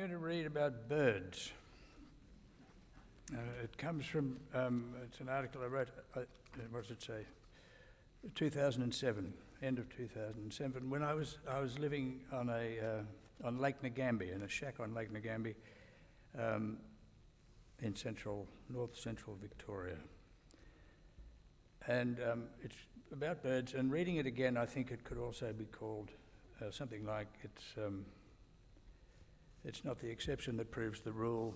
going to read about birds. It comes from, it's an article I wrote, what does it say? 2007, end of 2007, when I was living on Lake Ngambie, in a shack on Lake Ngambie, in north central Victoria. And it's about birds, and reading it again, I think it could also be called something like it's not the exception that proves the rule,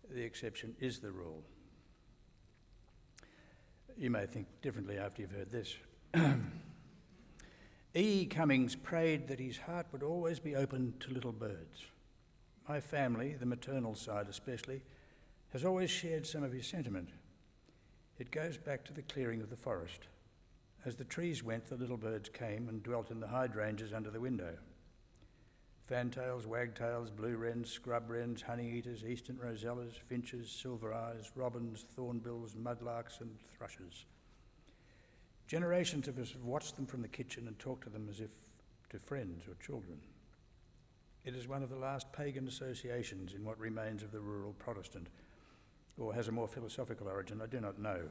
the exception is the rule. You may think differently after you've heard this. E. Cummings prayed that his heart would always be open to little birds. My family, the maternal side especially, has always shared some of his sentiment. It goes back to the clearing of the forest. As the trees went, the little birds came and dwelt in the hydrangeas under the window. Fantails, wagtails, blue wrens, scrubwrens, honeyeaters, eastern rosellas, finches, silvereyes, robins, thornbills, mudlarks and thrushes. Generations of us have watched them from the kitchen and talked to them as if to friends or children. It is one of the last pagan associations in what remains of the rural Protestant, or has a more philosophical origin, I do not know.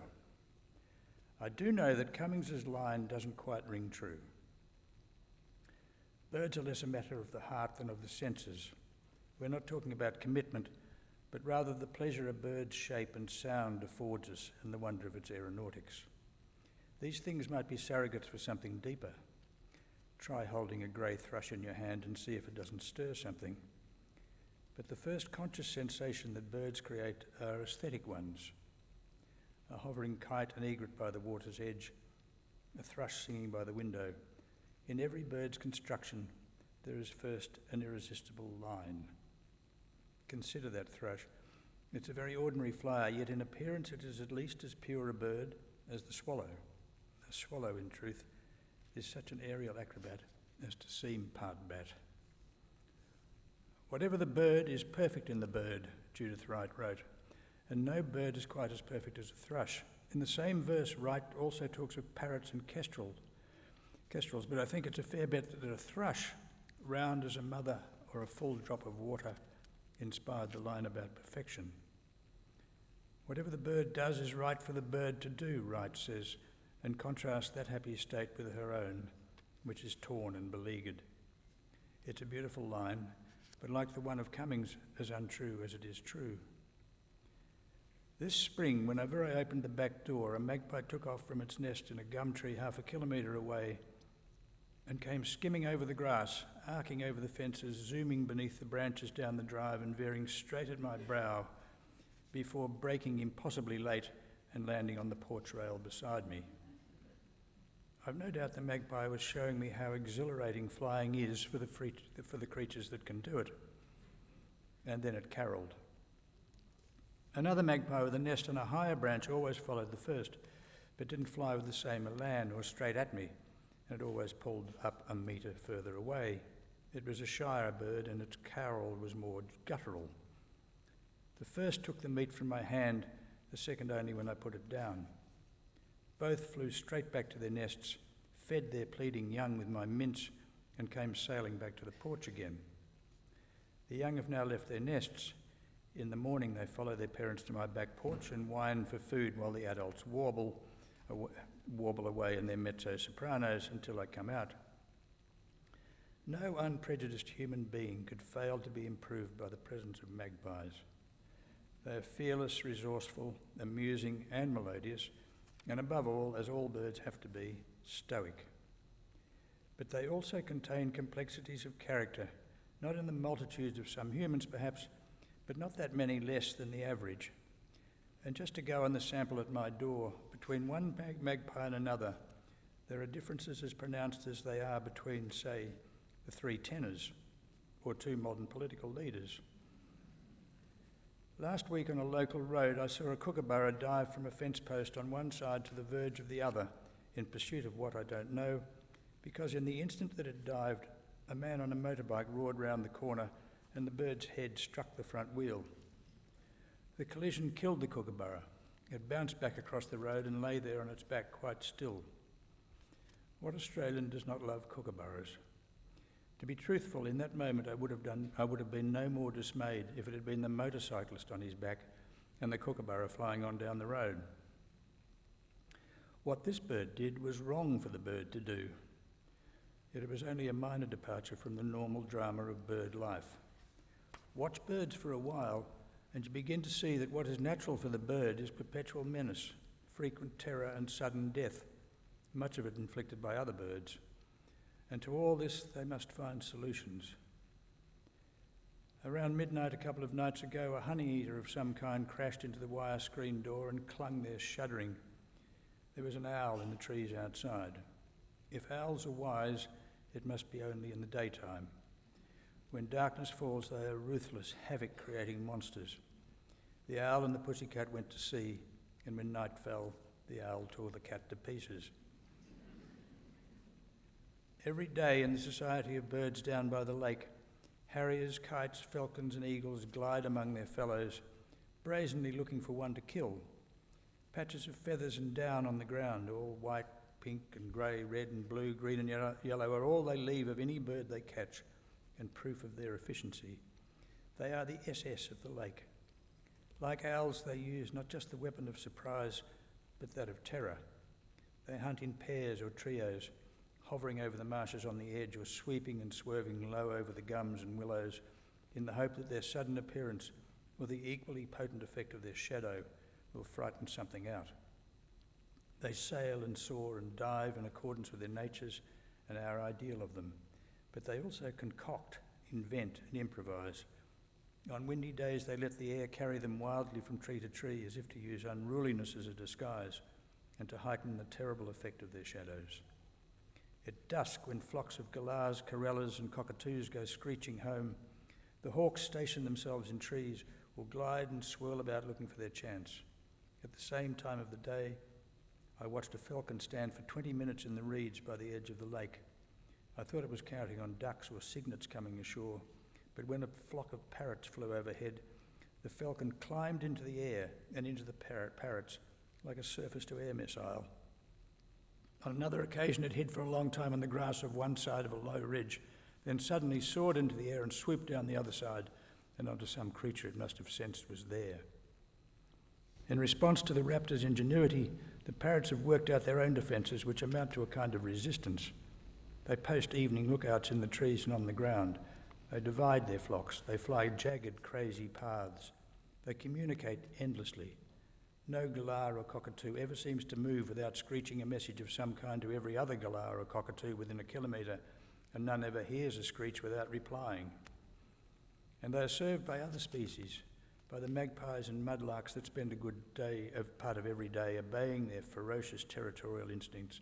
I do know that Cummings's line doesn't quite ring true. Birds are less a matter of the heart than of the senses. We're not talking about commitment, but rather the pleasure a bird's shape and sound affords us and the wonder of its aeronautics. These things might be surrogates for something deeper. Try holding a grey thrush in your hand and see if it doesn't stir something. But the first conscious sensation that birds create are aesthetic ones. A hovering kite, an egret by the water's edge, a thrush singing by the window. In every bird's construction, there is first an irresistible line. Consider that thrush. It's a very ordinary flyer, yet in appearance it is at least as pure a bird as the swallow. A swallow, in truth, is such an aerial acrobat as to seem part bat. Whatever the bird is perfect in the bird, Judith Wright wrote, and no bird is quite as perfect as a thrush. In the same verse, Wright also talks of parrots and kestrels, but I think it's a fair bet that a thrush, round as a mother or a full drop of water, inspired the line about perfection. Whatever the bird does is right for the bird to do, Wright says, and contrasts that happy state with her own, which is torn and beleaguered. It's a beautiful line, but like the one of Cummings, as untrue as it is true. This spring, whenever I opened the back door, a magpie took off from its nest in a gum tree half a kilometre away and came skimming over the grass, arcing over the fences, zooming beneath the branches down the drive and veering straight at my brow before breaking impossibly late and landing on the porch rail beside me. I've no doubt the magpie was showing me how exhilarating flying is for the creatures that can do it. And then it caroled. Another magpie with a nest on a higher branch always followed the first, but didn't fly with the same elan or straight at me, and it always pulled up a metre further away. It was a shyer bird, and its carol was more guttural. The first took the meat from my hand, the second only when I put it down. Both flew straight back to their nests, fed their pleading young with my mince, and came sailing back to the porch again. The young have now left their nests. In the morning they follow their parents to my back porch and whine for food while the adults warble away in their mezzo-sopranos until I come out. No unprejudiced human being could fail to be improved by the presence of magpies. They are fearless, resourceful, amusing and melodious, and above all, as all birds have to be, stoic. But they also contain complexities of character, not in the multitudes of some humans perhaps, but not that many less than the average. And just to go on the sample at my door, between one magpie and another, there are differences as pronounced as they are between, say, the three tenors or two modern political leaders. Last week on a local road, I saw a kookaburra dive from a fence post on one side to the verge of the other in pursuit of what I don't know, because in the instant that it dived, a man on a motorbike roared round the corner and the bird's head struck the front wheel. The collision killed the kookaburra. It bounced back across the road and lay there on its back quite still. What Australian does not love kookaburras? To be truthful, in that moment I would have been no more dismayed if it had been the motorcyclist on his back and the kookaburra flying on down the road. What this bird did was wrong for the bird to do, yet it was only a minor departure from the normal drama of bird life. Watch birds for a while, and you begin to see that what is natural for the bird is perpetual menace, frequent terror and sudden death, much of it inflicted by other birds. And to all this they must find solutions. Around midnight a couple of nights ago, a honeyeater of some kind crashed into the wire screen door and clung there shuddering. There was an owl in the trees outside. If owls are wise, it must be only in the daytime. When darkness falls, they are ruthless, havoc-creating monsters. The owl and the pussycat went to sea, and when night fell, the owl tore the cat to pieces. Every day in the society of birds down by the lake, harriers, kites, falcons and eagles glide among their fellows, brazenly looking for one to kill. Patches of feathers and down on the ground, all white, pink and grey, red and blue, green and yellow, are all they leave of any bird they catch, and proof of their efficiency. They are the SS of the lake. Like owls, they use not just the weapon of surprise, but that of terror. They hunt in pairs or trios, hovering over the marshes on the edge or sweeping and swerving low over the gums and willows in the hope that their sudden appearance or the equally potent effect of their shadow will frighten something out. They sail and soar and dive in accordance with their natures and our ideal of them, but they also concoct, invent and improvise. On windy days they let the air carry them wildly from tree to tree as if to use unruliness as a disguise and to heighten the terrible effect of their shadows. At dusk, when flocks of galahs, corellas and cockatoos go screeching home, the hawks station themselves in trees or glide and swirl about looking for their chance. At the same time of the day, I watched a falcon stand for 20 minutes in the reeds by the edge of the lake. I thought it was counting on ducks or cygnets coming ashore, but when a flock of parrots flew overhead, the falcon climbed into the air and into the parrots like a surface-to-air missile. On another occasion, it hid for a long time on the grass of one side of a low ridge, then suddenly soared into the air and swooped down the other side and onto some creature it must have sensed was there. In response to the raptor's ingenuity, the parrots have worked out their own defences, which amount to a kind of resistance. They post evening lookouts in the trees and on the ground. They divide their flocks. They fly jagged, crazy paths. They communicate endlessly. No galah or cockatoo ever seems to move without screeching a message of some kind to every other galah or cockatoo within a kilometre, and none ever hears a screech without replying. And they are served by other species, by the magpies and mudlarks that spend a good part of every day obeying their ferocious territorial instincts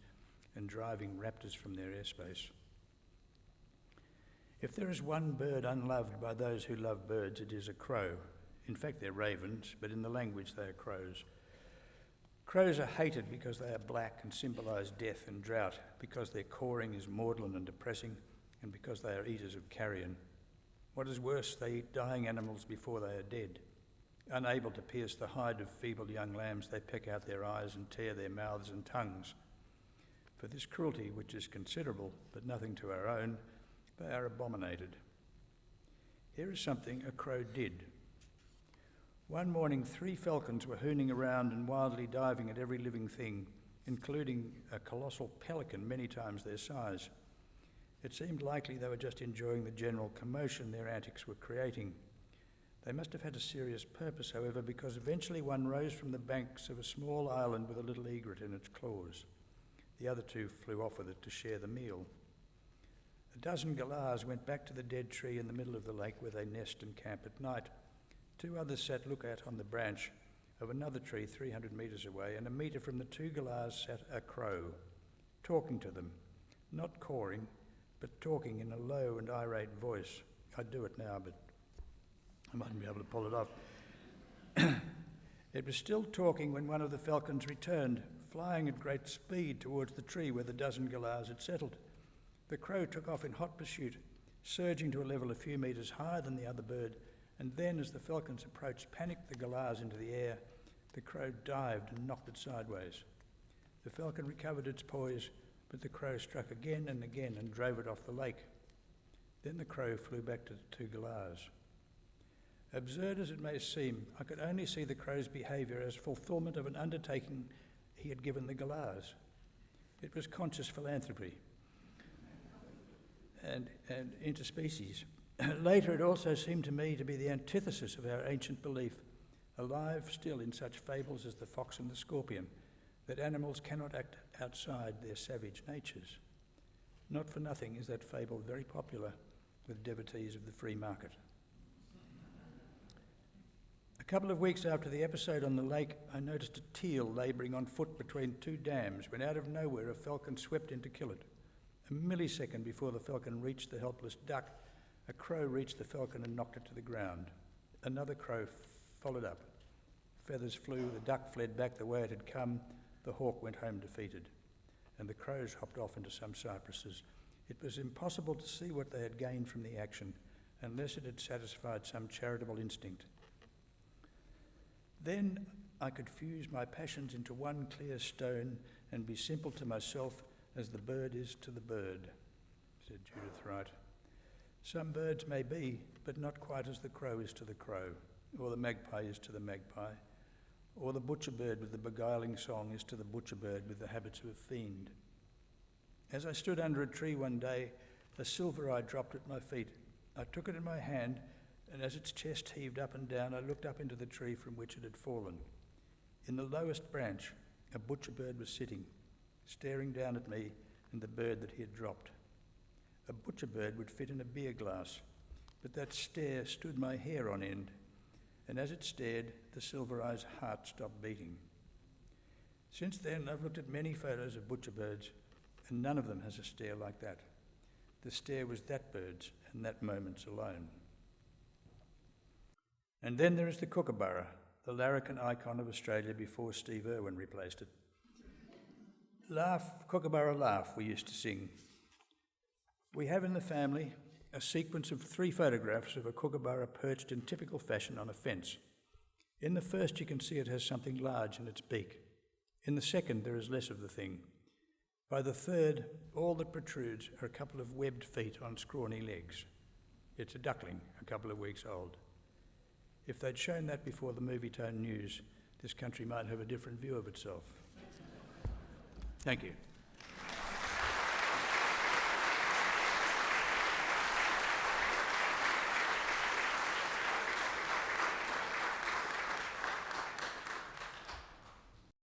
and driving raptors from their airspace. If there is one bird unloved by those who love birds, it is a crow. In fact, they're ravens, but in the language they are crows. Crows are hated because they are black and symbolise death and drought, because their cawing is maudlin and depressing, and because they are eaters of carrion. What is worse, they eat dying animals before they are dead. Unable to pierce the hide of feeble young lambs, they peck out their eyes and tear their mouths and tongues. For this cruelty, which is considerable, but nothing to our own, they are abominated. Here is something a crow did. One morning, 3 falcons were hooning around and wildly diving at every living thing, including a colossal pelican many times their size. It seemed likely they were just enjoying the general commotion their antics were creating. They must have had a serious purpose, however, because eventually one rose from the banks of a small island with a little egret in its claws. The other 2 flew off with it to share the meal. A dozen galahs went back to the dead tree in the middle of the lake where they nest and camp at night. 2 others sat lookout on the branch of another tree 300 metres away, and a metre from the 2 galahs sat a crow, talking to them, not cawing, but talking in a low and irate voice. I'd do it now, but I mightn't be able to pull it off. It was still talking when one of the falcons returned, flying at great speed towards the tree where the dozen galahs had settled. The crow took off in hot pursuit, surging to a level a few metres higher than the other bird, and then, as the falcons approached, panicked the galahs into the air. The crow dived and knocked it sideways. The falcon recovered its poise, but the crow struck again and again and drove it off the lake. Then the crow flew back to the two galahs. Absurd as it may seem, I could only see the crow's behaviour as fulfilment of an undertaking he had given the galahs. It was conscious philanthropy and interspecies. Later, it also seemed to me to be the antithesis of our ancient belief, alive still in such fables as the fox and the scorpion, that animals cannot act outside their savage natures. Not for nothing is that fable very popular with devotees of the free market. A couple of weeks after the episode on the lake, I noticed a teal labouring on foot between two dams when out of nowhere a falcon swept in to kill it. A millisecond before the falcon reached the helpless duck, a crow reached the falcon and knocked it to the ground. Another crow followed up. Feathers flew, the duck fled back the way it had come, the hawk went home defeated, and the crows hopped off into some cypresses. It was impossible to see what they had gained from the action, unless it had satisfied some charitable instinct. Then I could fuse my passions into one clear stone and be simple to myself as the bird is to the bird, said Judith Wright. Some birds may be, but not quite as the crow is to the crow, or the magpie is to the magpie, or the butcher bird with the beguiling song is to the butcher bird with the habits of a fiend. As I stood under a tree one day, a silvereye dropped at my feet. I took it in my hand, and as its chest heaved up and down, I looked up into the tree from which it had fallen. In the lowest branch, a butcher bird was sitting, staring down at me and the bird that he had dropped. A butcher bird would fit in a beer glass, but that stare stood my hair on end, and as it stared, the silvereye's heart stopped beating. Since then, I've looked at many photos of butcher birds, and none of them has a stare like that. The stare was that bird's, and that moment's alone. And then there is the kookaburra, the larrikin icon of Australia before Steve Irwin replaced it. Laugh, kookaburra, laugh, we used to sing. We have in the family a sequence of 3 photographs of a kookaburra perched in typical fashion on a fence. In the first, you can see it has something large in its beak. In the second, there is less of the thing. By the third, all that protrudes are a couple of webbed feet on scrawny legs. It's a duckling, a couple of weeks old. If they'd shown that before the Movie Tone News, this country might have a different view of itself. Thank you.